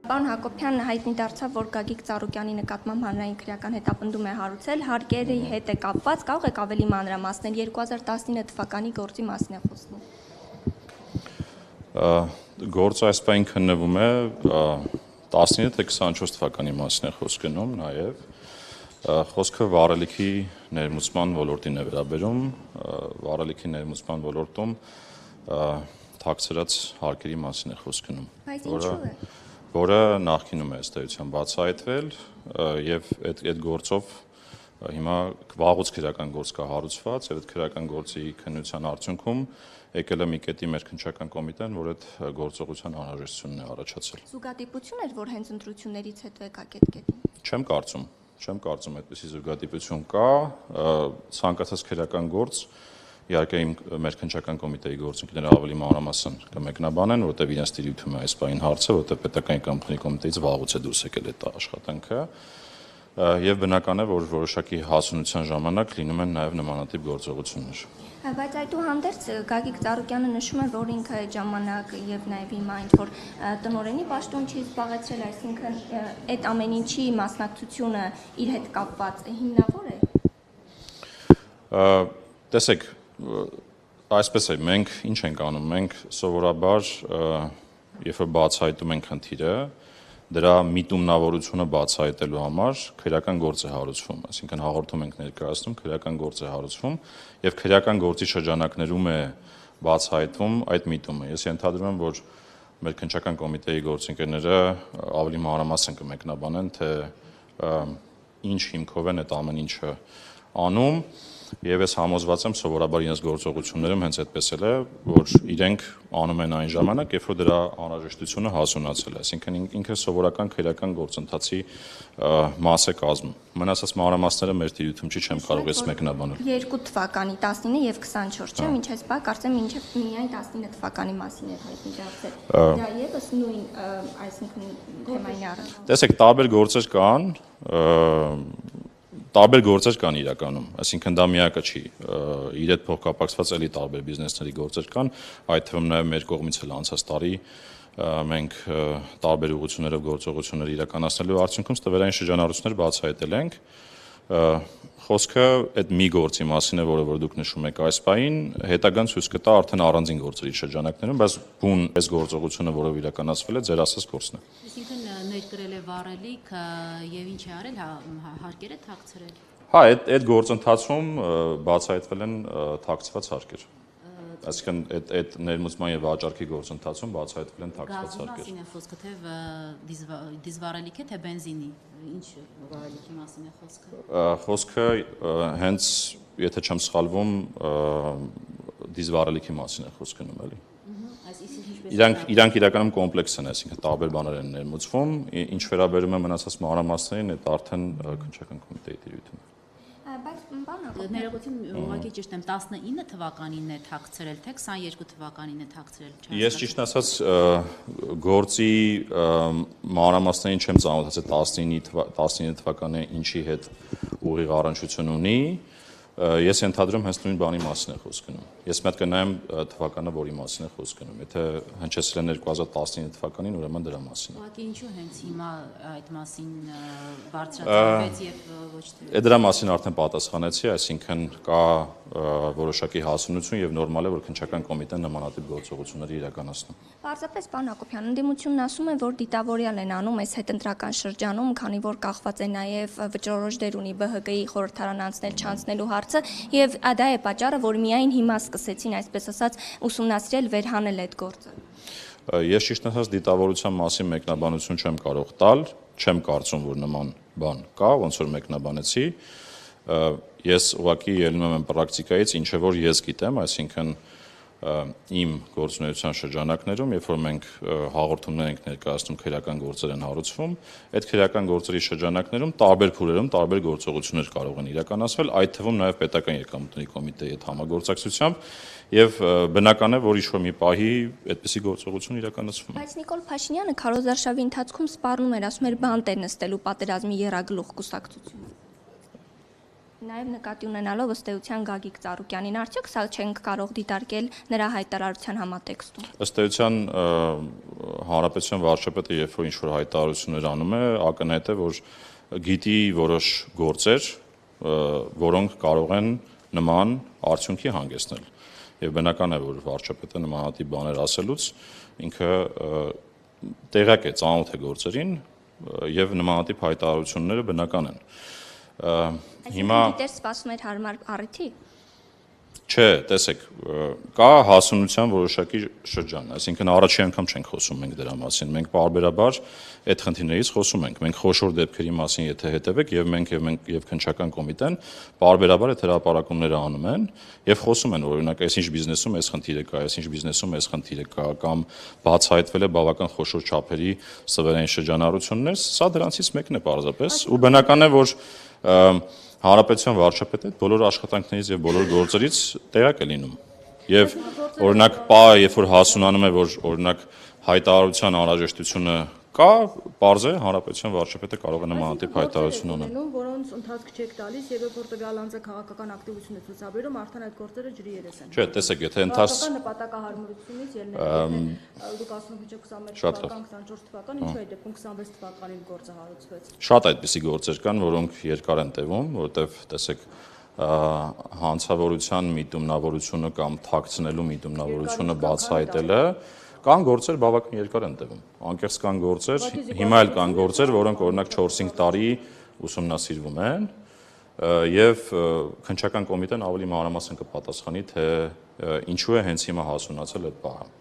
Պարոն Հակոբյան հայտնի դարձավ, որ Գագիկ Ծառուկյանի նկատմամբ հանրային քրեական հետապնդում է հարուցել, հարկերի հետ է կապված, կարող եք ավելի մանրամասնել 2019 թվականի գործի մասին է խոսվում։ Գործը այս պահին քննվում է 19 թե 24 թվականի մասին է խոսք գնում, նաև խոսքը վառելիքի ներմուծման ոլորտին է վերաբերում, վառելիքի ներմուծման ոլորտում թաքցրած հարկերի մասին է խոսք գնում, որը նախկինում է ըստ էության բացահայտվել եւ այդ գործով հիմա վաղուց քրեական գործ կա հարուցված եւ այդ քրեական գործի քննության արդյունքում եկել է մի կետի մեր քննչական կոմիտեն, որ այդ գործողության անհրաժեշտությունն է առաջացել։ Զուգադիպություն էր, որ հենց ընտրություններից հետո եկաք այդ կետին։ Չեմ կարծում այդպիսի զուգադիպություն կա, ցանկացած քրեական գործ իհարկե մեր քննչական կոմիտեի գործընկերները ավելի մանրամասն կմեկնաբանեն, որտեղ իրենց տիրույթում է այս բային հարցը, որտեղ պետական կանխների կոմիտեից վաղուց է դուրս եկել այդ աշխատանքը, եւ բնական է, որ որոշակի հասունության ժամանակ լինում են նաեւ նմանատիպ գործողություններ։ Բայց այդուհանդերձ Գագիկ Ծառուկյանը նշում է, որ ինքը այդ ժամանակ եւ նաեւ հիմա ինչ որ տնօրենի պաշտոն չի զբաղեցրել, այսինքն այդ ամեն ինչի մասնակցությունը իր հետ կապված հիմնավոր է։ Տեսեք, այսպես է, մենք ինչ ենք անում, մենք սովորաբար երբ որ բացահայտում ենք խնդիրը, դրա միտումնավորությունը բացահայտելու համար քրեական գործ է հարուցվում, այսինքն հաղորդում ենք ներկայացնում, քրեական գործ է հարուցվում եւ քրեական գործի շրջանակներում է բացահայտվում այդ միտումը։ Ես ենթադրում եմ, որ մեր քննչական կոմիտեի գործընկերները ավելի մանրամասն կմեկնաբանեն, թե ինչ հիմքով են այդ ամեն ինչը անում եւ ես համոզված եմ սովորաբար իրենց գործողություններում հենց այդպես էլ է, որ իրենք անում են այն ժամանակ, երբ որ դրա անհրաժեշտությունը հասունացել է, այսինքն ինքը սովորական քրեական գործընթացի մաս է կազմում։ Մնացած մանրամասները մեր տիրույթում չի, չեմ կարող ես մեկնաբանել։ 2 թվականի 19 եւ 24, չէ՞, մինչեւ սա կարծեմ մինչեւ միայն 19 թվականի մասին է հայտնի դարձել։ Դա եւս նույն, այսինքն թեմային առանց։ Տեսեք, տարբեր գործեր կան իրականում, այսինքն դա միակը չի, իր հետ փոխկապակցված էլի տարբեր բիզնեսների գործեր կան, այդ թվում նաև մեր կողմից էլ անցած տարի մենք տարբեր ուղղություններով գործողություններ իրականացնելու արդյունքում ստվերային շրջանառություններ բացահայտել ենք, խոսքը այդ մի գործի մասին է, որը որ դուք նշում եք այս պահին, հետագան ցույց կտա արդեն առանձին գործերի շրջանակներում, բայց բուն այս գործողությունը, որով իրականացվել է, ձեր ասած գործն է։ Այսինքն ներկրել է վառելիք եւ ինչ է արել, հարկերը թաքցրել։ Հա, այդ գործընթացում բացահայտվել են թաքցված հարկեր։ Այսինքն այդ ներմուծման եւ վաճառքի գործընթացում բացահայտվել են թաքցված հարկեր։ Գազի մասին է խոսքը, թե դիզվառելիք է, թե բենզինի, ինչ վառելիքի մասին է խոսքը։ Խոսքը հենց, եթե չեմ սխալվում, դիզվառելիքի մասին է խոսք գնում, էլի։ Իրանք իրականում կոմպլեքս են, այսինքն տարբեր բաներ են ներմուծվում, ինչ վերաբերում է մնացած մանրամասներին, այդ արդեն քննչական կոմիտեի տիրույթում է։ Բայց բանա ներողություն, ուղղակի ճիշտ եմ, 19 թվականին է թաքցրել, թե 22 թվականին է թաքցրել։ Ես ճիշտ ասած գործի մանրամասներին չեմ ծանոթացել 19 թվականը ինչի հետ ուղիղ առնչություն ունի։ Ես ենթադրում հենց նույն բանի մասին է խոսք գնում։ Ես մեկ կնայեմ թվականը, որի մասին է խոսք գնում։ Եթե հնչեցրել են 2019 թվականին, ուրեմն դրա մասին է։ Ուղղակի ինչու հենց հիմա այդ մասին բարձրացվեց եւ ոչ թե։ Դրա մասին արդեն պատասխանեցի, այսինքն կա որոշակի հասունություն եւ նորմալ է, որ քննչական կոմիտեն նմանատիպ գործողություններ իրականացնում։ Պարզապես պարոն Հակոբյան, ընդդիմությունն ասում է, որ դիտավորյալ են անում այս հետընտրական շրջանում, քանի որ կախված է նաեւ վճռորոշ դեր ունի ԲՀԿ-ի խորհրդարան անցնել չանցնելու հարցը եւ դա է պատճառը, որ միայն հիմա սկսեցին, այսպես ասած, ուսումնասիրել վերհանել այդ գործը։ Ես ճիշտ ասած դիտավորության մասին մեկնաբանություն չեմ կարող տալ, չեմ կարծում, որ նման բան կա, ոնց որ մեկնաբանեցի։ Ես ուղղակի ելնում եմ պրակտիկայից, ինչը որ ես գիտեմ, այսինքն իմ գործունեության շրջանակներում, երբ որ մենք հաղորդումներ ենք ներկայացնում, քրեական գործեր են հարուցվում, այդ քրեական գործերի շրջանակներում տարբեր փուլերում տարբեր գործողություններ կարող են իրականացվել, այդ թվում նաև պետական եկամուտների կոմիտեի հետ համագործակցությամբ, եւ բնական է, որ ինչ-որ մի պահի այդպիսի գործողություն իրականացվում է։ Բայց Նիկոլ Փաշինյանը քարոզարշավի ընթացքում սպառնում էր, ասում էր բանտ է նստելու պատերազմի եռագլուխ կուսակցություն։ Նաև նկատի ունենալով ըստ էության Գագիկ Ծառուկյանին, արդյոք սա չենք կարող դիտարկել նրա հայտարարության համատեքստում։ Ըստ էության հանրապետության վարչապետը երբ որ ինչ-որ հայտարարություններ անում է, ակնհայտ է, որ գիտի որոշ գործեր, որոնք կարող են նման արդյունքի հանգեցնել։ Եվ բնական է, որ վարչապետը նմանատիպ բաներ ասելուց ինքը տեղյակ է, ծանոթ է գործերին եւ նմանատիպ հայտարարությունները բնական են։ Հիմա դիտեր սպասում էր հարմար առիթի։ Չէ, տեսեք, կա հասունության որոշակի շրջան, այսինքն առաջի անգամ չենք խոսում մենք դրա մասին, մենք պարբերաբար այդ խնդիրներից խոսում ենք, մենք խոշոր դեպքերի մասին եթե հետևեք եւ մենք եւ քննչական կոմիտեն պարբերաբար այդ հրապարակումները անում են եւ խոսում են, օրինակ, այսինչ բիզնեսում այս խնդիրը կա, այսինչ բիզնեսում այս խնդիրը կա կամ բացահայտվել է բավական խոշոր չափերի սվերային շրջանառություններ, սա դրանցից մեկն է պարզապես ու բնական է, որ Հանրապետության վարչապետը բոլոր աշխատանքներից եւ բոլոր գործերից տեղյակ է լինում։ Եվ օրինակ, երբ որ հասունանում է, որ օրինակ հայտարարության անհրաժեշտությունը կա, պարզ է, Հանրապետության վարչապետը կարող է նմանատիպ հայտարարություն անել։ Որոնց ընթացք չեք տալիս եւ երբ որ տվյալ անձը քաղաքական ակտիվություն է ցուցաբերում, արդեն այդ գործերը ջրի երես են։ Չէ, տեսեք, եթե ընթաց նպատակահարմարությունից ելնելով դուք ասում եք 21 թվական, 24 թվական, ինչու այդ դեպքում 26 թվականին գործը հարուցվեց։ Շատ այդպիսի գործեր կան, որոնք երկար են տևում, որովհետեւ տեսեք հանցավորության միտումնավորությունը կամ թաքցնելու միտումնավորությունը բացահայտելը կան գործեր բավական երկար են տևում։ Անկեղծ կան գործեր, հիմա էլ կան գործեր, որոնք օրինակ 4-5 տարի ուսումնասիրվում են եւ քննչական կոմիտեն ավելի մանրամասն կպատասխանի, թե ինչու է հենց հիմա հասունացել այդ բանը։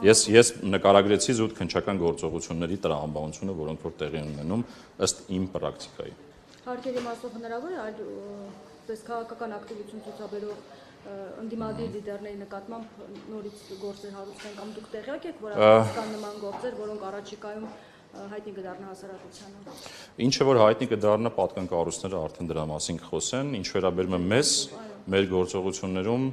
Ես նկարագրեցի զուտ քննչական գործողությունների տրամաբանությունը, որոնք որ տեղի են ունենում ըստ իմ պրակտիկայի։ Հարկերի մասով հնարավոր է այլ քաղաքական ակտիվություն ցուցաբերող ընդդիմադիր լիդերների նկատմամբ նորից գործեր հարուցեն կամ դուք տեղյակ եք, որ կան նման գործեր, որոնք առաջիկայում հայտնի կդառնա հասարակությանը։ Ինչը որ հայտնի կդառնա, պատկան կառույցները արդեն դրա մասին կխոսեն, ինչ վերաբերում է մեզ, մեր գործողություններում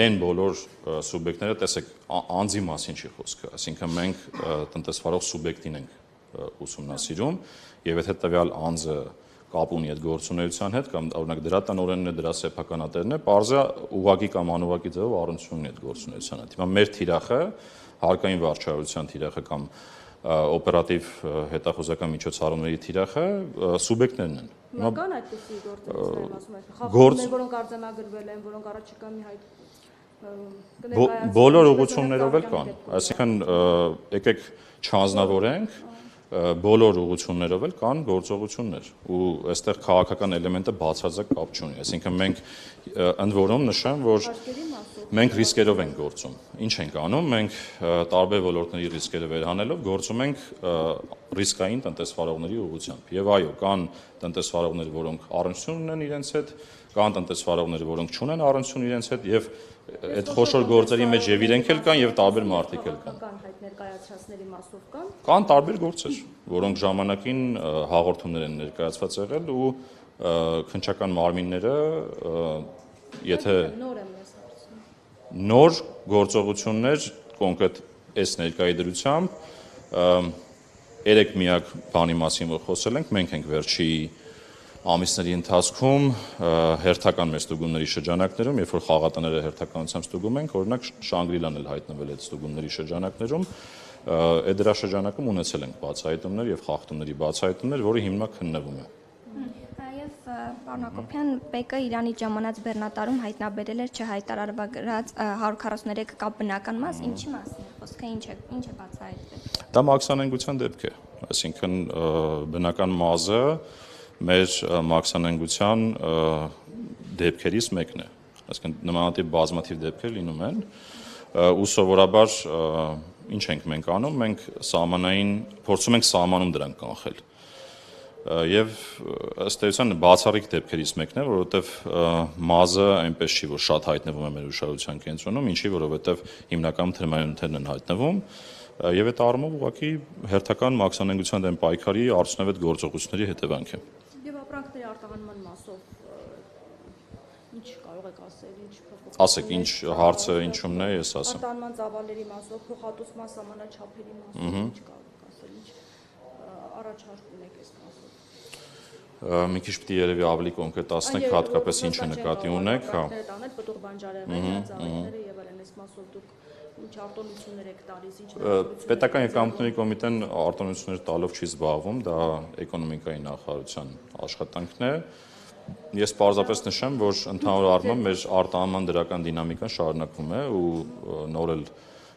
այն բոլոր սուբյեկտները, տեսեք, անձի մասին չի խոսքը, այսինքն մենք տնտեսվարող սուբյեկտին ենք ուսումնասիրում եւ եթե տվյալ անձը կապ ունի այդ գործունեության հետ կամ օրինակ դրա տնօրենն է, դրա սեփականատերն է, parza ուղղակի կամ անուղղակի ձևով առնչություն ունի այդ գործունեության հետ։ Հիմա մեր թիրախը, հարկային վարչարության թիրախը կամ օպերատիվ հետախուզական միջոցառումների թիրախը սուբյեկտներն են։ Կան այդպիսի գործեր, ասում եք, խախտումներ, որոնք արձանագրվել են, որոնք առաջիկա մի հայտ բոլոր ուղղություններով էլ կան, այսինքն եկեք չանձնավորենք բոլոր ուղղություններով էլ կան գործողություններ ու այստեղ քաղաքական էլեմենտը բացարձակ կապ չունի, այսինքն մենք ընդ որում նշեմ, որ մենք ռիսկերով ենք գործում։ Ինչ ենք անում, մենք տարբեր ոլորտների ռիսկերը վերհանելով գործում ենք ռիսկային տնտեսվարողների ուղղությամբ։ Եվ այո, կան տնտեսվարողներ, որոնք առնչություն ունեն իրենց հետ, կան տնտեսվարողներ, որոնք չունեն առնչություն իրենց հետ եւ այդ խոշոր գործերի մեջ եւ իրենք էլ կան եւ տարբեր մարդիկ էլ կան։ Կան հայտ ներկայացրածների մասով կան։ Կան տարբեր գործեր, որոնք ժամանակին հաղորդումներ են ներկայացված եղել ու քննչական մարմինները եթե նոր գործողություններ կոնկրետ այս ներկայի դրությամբ 3 միակ բանի մասին որ խոսել ենք, մենք ենք վերջի ամիսների ընթացքում հերթական մեր ստուգումների շրջանակներում, երբ որ խաղատները հերթականությամբ ստուգում ենք, օրինակ Շանգրիլան էլ հայտնվել այդ ստուգումների շրջանակներում, այդ դրա շրջանակում ունեցել ենք բացահայտումներ եւ խախտումների բացահայտումներ, որը հիմնակ քննվում է։ Եվ պարոն Հակոբյան, ՊԿ Իրանի ժամանած բեռնատարում հայտնաբերել էր չհայտարարված 143 կապ բնական մաս, ինչի մասին է խոսքը, ինչ է բացահայտվել։ Դա մաքսանենգության դեպք է, այսինքն բնական մազը մեր մաքսանենգության դեպքերից մեկն է, այսինքն նմանատիպ բազմաթիվ դեպքեր լինում են ու սովորաբար ինչ ենք մենք անում, մենք փորձում ենք սահմանում դրանք կանխել եւ ըստ էության բացառիկ դեպքերից մեկն է, որովհետեւ մազը այնպես չի, որ շատ հայտնվում է մեր ուշադրության կենտրոնում, ինչի որովհետեւ հիմնականում թրմանյութերն են հայտնվում եւ այդ առումով ուղղակի հերթական մաքսանենգության դեմ պայքարի արդյունավետ գործողությունների հետևանք է։ Եվ ապրանքների արտահանման մասով ինչ կարող եք ասել, ինչ փոփոխ։ Ասեք, ինչ հարցը ինչումն է, ես ասեմ։ Արտահանման ծավալների մասով, փոխհատուցման սահմանաչափերի մասով ինչ կարող եք ասել, ինչ առաջարկ ունեք այս մասով։ Մի քիչ պիտի երևի ավելի կոնկրետացնեք, հատկապես ինչը նկատի ունեք, հա։ Պտուղ բանջարեղենը, ծաղիկները եւ այլն, այս մասով դուք ինչ արտոնություններ եք տալիս, ինչ Պետական եկամուտների կոմիտեն արտոնություններ տալով չի զբաղվում, դա էկոնոմիկայի նախարարության աշխատանքն է։ Ես պարզապես նշեմ, որ ընդհանուր առմամբ մեր արտահանման դրական դինամիկան շարունակվում է ու նոր էլ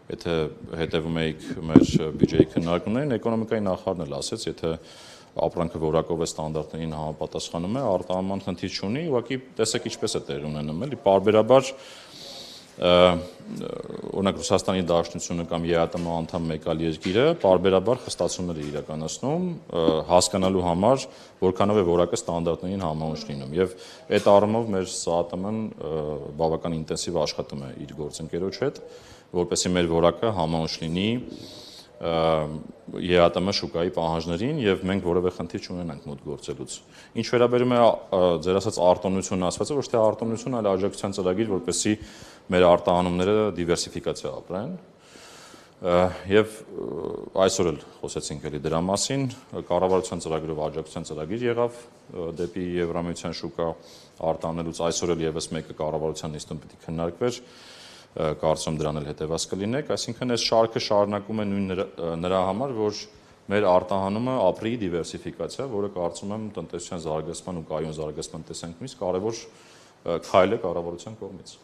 եթե հետևում եք մեր բյուջեի քննարկումներին, էկոնոմիկայի նախարարն էլ ասեց, եթե ապրանքը որակով է ստանդարտներին համապատասխանում է, արտահանման խնդիր չունի, ուղղակի տեսեք ինչպես է տեղի ունենում, էլի պարբերաբար օրինակ Ռուսաստանի Դաշնությունը կամ ԵԱՏՄ անդամ մեկ այլ երկիրը պարբերաբար խստացումներ է իրականացնում հասկանալու համար, որքանով է որակը ստանդարտներին համահունչ լինում եւ այդ առումով մեր ՍԱՏՄ-ն բավական ինտենսիվ աշխատում է իր գործընկերոջ հետ, որպեսզի մեր որակը համահունչ լինի ԵԱՏՄ շուկայի պահանջներին եւ մենք որևէ խնդիր չունենանք մոտ գործելուց։ Ինչ վերաբերում է ձեր ասած արտոնություն ասվածը, ոչ թե արտոնություն, այլ աջակցության ծրագիր, որպեսզի մեր արտահանումները դիվերսիֆիկացիա ապրեն։ Եվ այսօր էլ խոսեցինք էլի դրա մասին, կառավարության ծրագրով աջակցության ծրագիր եղավ դեպի Եվրամիության շուկա արտահանելուց, այսօր էլ եւս մեկը կառավարության նիստում պիտի քննարկվեր, կարծում դրան էլ հետևած կլինեք, այսինքն այս շարքը շարունակում է նույն նրա համար, որ մեր արտահանումը ապրի դիվերսիֆիկացիա, որը կարծում եմ տնտեսության զարգացման ու կայուն զարգացման տեսանկյունից կարևոր քայլ է կառավարության կողմից։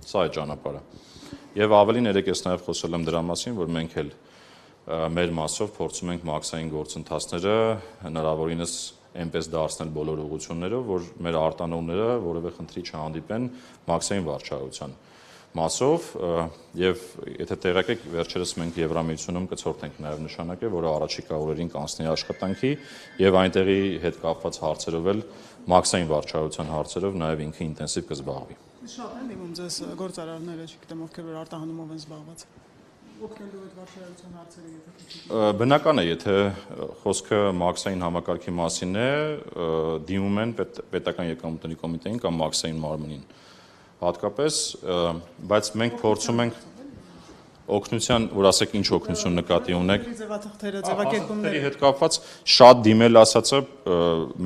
Սա է ճանապարհը։ Եվ ավելին երեք ես նաև խոսել եմ դրա մասին, որ մենք էլ մեր մասով փորձում ենք մաքսային գործընթացները հնարավորինս այնպես դարձնել բոլոր ուղղություններով, որ մեր արտանողները որևէ խնդրի չհանդիպեն մաքսային վարչարության մասով եւ եթե տեղյակ եք վերջերս մենք Եվրամիությունում կցորդենք նաեւ նշանակել, որը առաջիկա օրերին կանցնի աշխատանքի եւ այնտեղի հետ կապված հարցերով էլ մաքսային վարչարության հարցերով նաեւ ինքը ինտենսիվ կզբաղվի։ Շատ են դիմում ձեզ գործարարները, չգիտեմ ովքեր որ արտահանումով են զբաղված։ Օգնելու այդ վարչարարության հարցերը եթե բնական է, եթե խոսքը մաքսային համակարգի մասին է, դիմում են պետական եկամուտների կոմիտեին կամ մաքսային մարմնին։ Հատկապես, բայց մենք փորձում ենք օգնության, որ ասեք ինչ օգնություն նկատի ունեք։ ձևաթղթերը, ձևակերպումների հետ կապված շատ դիմել ասածը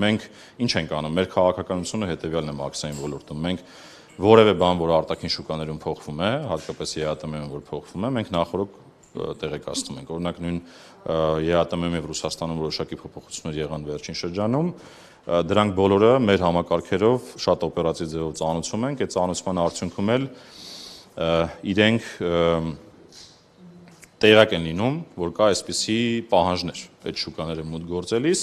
մենք ինչ ենք անում, մեր քաղաքականությունը հետեւյալն է մաքսային ոլորտում։ Մենք որևէ բան, որ արտաքին շուկաներում փոխվում է, հատկապես ԵԱՏՄ-ում որ փոխվում է, մենք նախորդ տեղեկացնում ենք։ Օրինակ նույն ԵԱՏՄ-ում եւ Ռուսաստանում որոշակի փոփոխություններ եղան վերջին շրջանում, դրանք բոլորը մեր համակարգերով շատ օպերատիվ ձևով ծանուցում ենք, այդ ծանուցման արդյունքում էլ իրենք տեղակ են լինում, որ կա այսպիսի պահանջներ այդ շուկաները մուտք գործելիս,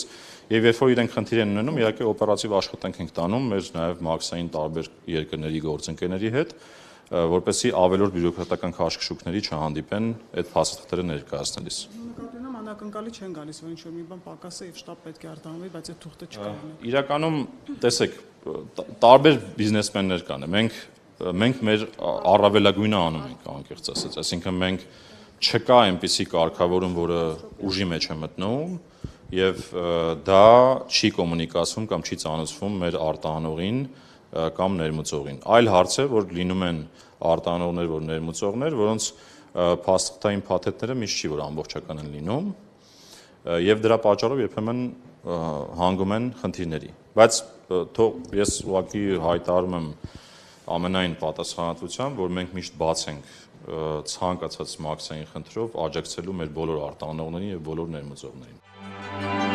եւ երբ որ իրենք խնդիր են ունենում, իհարկե օպերատիվ աշխատանք ենք տանում մեր նաեւ մաքսային տարբեր երկրների գործընկերների հետ, որպեսզի ավելորդ բյուրոկրատական քաշքշուկների չհանդիպեն այդ փաստաթղթերը ներկայացնելիս։ նկատի ունեմ անակնկալի չեն գալիս, որ ինչ-որ մի բան պակաս է եւ շտապ պետք է արտահանվի, բայց այդ թուղթը չկա։ Իրականում, տեսեք, տարբեր բիզնեսմեններ կան։ Մենք մեր առավելագույնը անում ենք, անկեղծ ասած, այսինքն մենք չկա այնպիսի կարգավորում, որը ուժի մեջ է մտնում եւ դա չի կոմունիկացվում կամ չի ծանոթվում մեր արտահանողին կամ ներմուծողին։ Այլ հարց է, որ լինում են արտահանողներ, որ ներմուծողներ, որոնց փաստաթղթային փաթեթները միշտ չի որ ամբողջական են լինում եւ դրա պատճառով երբեմն հանգում են խնդիրների։ Բայց թող ես ուղղակի հայտարարում եմ ամենայն պատասխանատվությամբ, որ մենք միշտ բաց ենք ցանկացած մաքսային խնդրով աջակցելու մեր բոլոր արտահանողներին եւ բոլոր ներմուծողներին։